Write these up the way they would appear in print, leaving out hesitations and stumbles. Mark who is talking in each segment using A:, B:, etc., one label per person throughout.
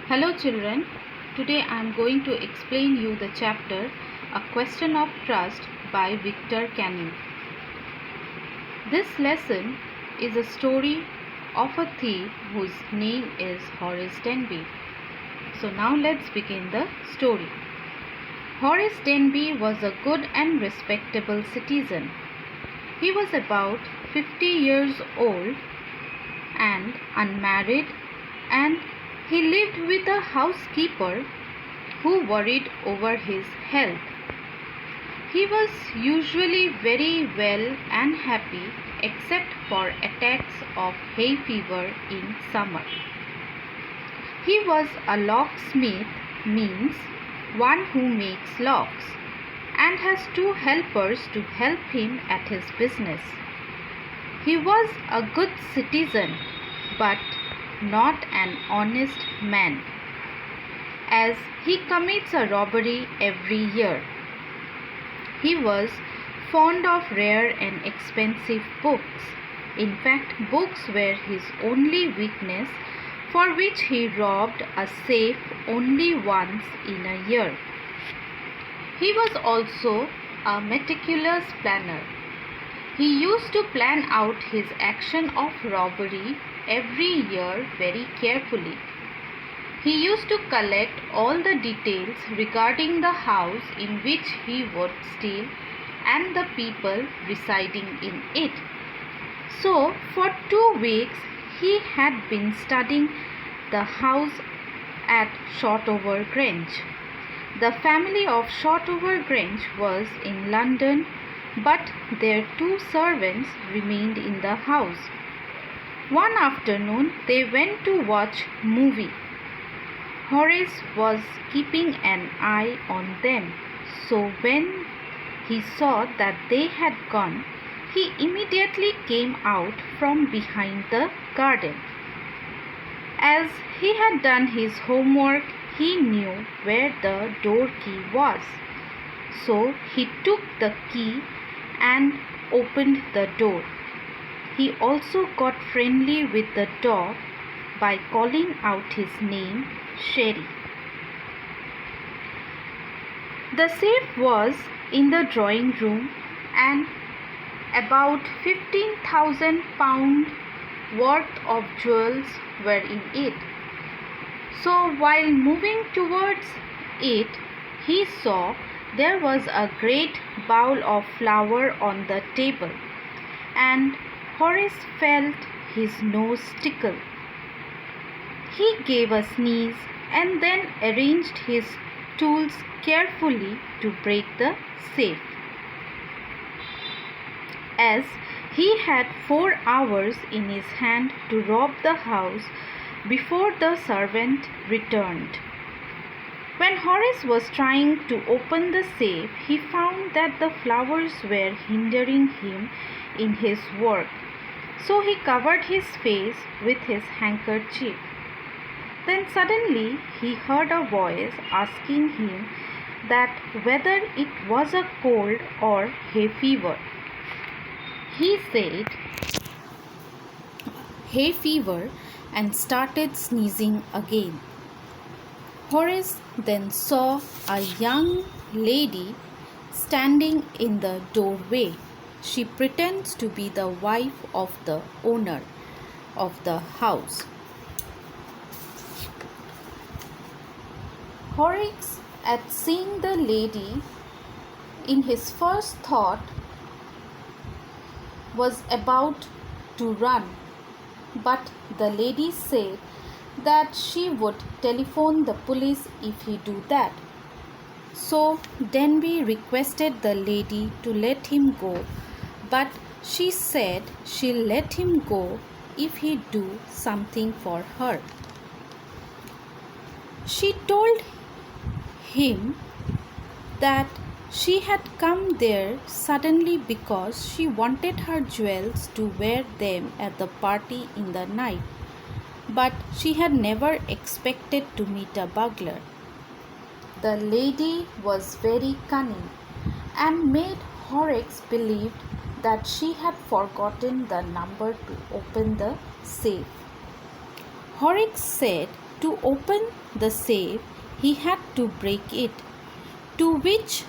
A: Hello children, today I am going to explain you the chapter A Question of Trust by Victor Canning. This lesson is a story of a thief whose name is Horace Denby. So now let's begin the story. Horace Denby was a good and respectable citizen. He was about 50 years old and unmarried, and he lived with a housekeeper who worried over his health. He was usually very well and happy except for attacks of hay fever in summer. He was a locksmith, means one who makes locks, and has two helpers to help him at his business. He was a good citizen, but not an honest man, as he commits a robbery every year. He was fond of rare and expensive books. In fact, books were his only weakness, for which he robbed a safe only once in a year. He was also a meticulous planner. He used to plan out his action of robbery every year very carefully. He used to collect all the details regarding the house in which he would steal and the people residing in it. So, for 2 weeks, he had been studying the house at Shotover Grange. The family of Shotover Grange was in London, but their 2 servants remained in the house. One afternoon, they went to watch a movie. Horace was keeping an eye on them, so when he saw that they had gone, he immediately came out from behind the garden. As he had done his homework, he knew where the door key was, so he took the key and opened the door. He also got friendly with the dog by calling out his name, Sherry. The safe was in the drawing room, and about £15,000 worth of jewels were in it. So while moving towards it, he saw there was a great bowl of flour on the table, and Horace felt his nose tickle. He gave a sneeze and then arranged his tools carefully to break the safe. As he had 4 hours in his hand to rob the house before the servant returned. When Horace was trying to open the safe, he found that the flowers were hindering him in his work, so he covered his face with his handkerchief. Then suddenly he heard a voice asking him that whether it was a cold or hay fever. He said, "Hay fever," and started sneezing again. Horace then saw a young lady standing in the doorway. She pretends to be the wife of the owner of the house. Horace, at seeing the lady, in his first thought was about to run, but the lady said that she would telephone the police if he do that. So Denby requested the lady to let him go, but she said she'll let him go if he do something for her. She told him that she had come there suddenly because she wanted her jewels to wear them at the party in the night, but she had never expected to meet a burglar. The lady was very cunning and made Horace believe that she had forgotten the number to open the safe. Horace said to open the safe, he had to break it. To which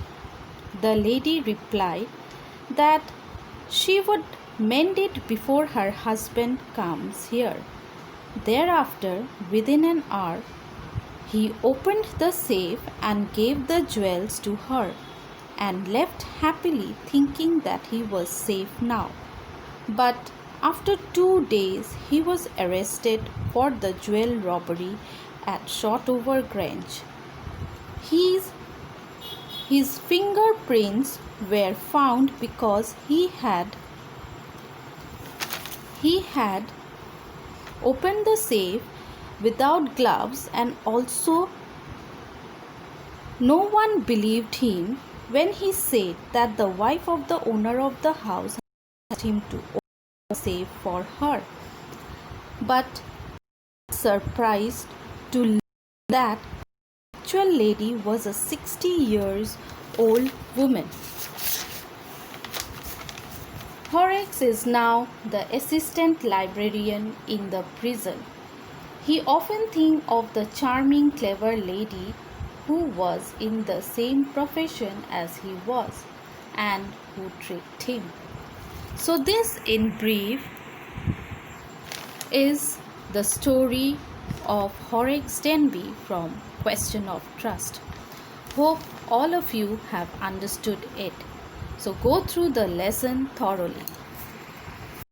A: the lady replied that she would mend it before her husband comes here. Thereafter, within an hour, he opened the safe and gave the jewels to her, and left happily, thinking that he was safe now. But after 2 days, he was arrested for the jewel robbery at Shotover Grange. His fingerprints were found because he had opened the safe without gloves, and also no one believed him when he said that the wife of the owner of the house had asked him to open the safe for her. But surprised to learn that the actual lady was a 60-year-old woman. Horrocks is now the assistant librarian in the prison. He often thinks of the charming, clever lady who was in the same profession as he was and who tricked him. So this in brief is the story of Horrocks Denby from Question of Trust. Hope all of you have understood it. So go through the lesson thoroughly.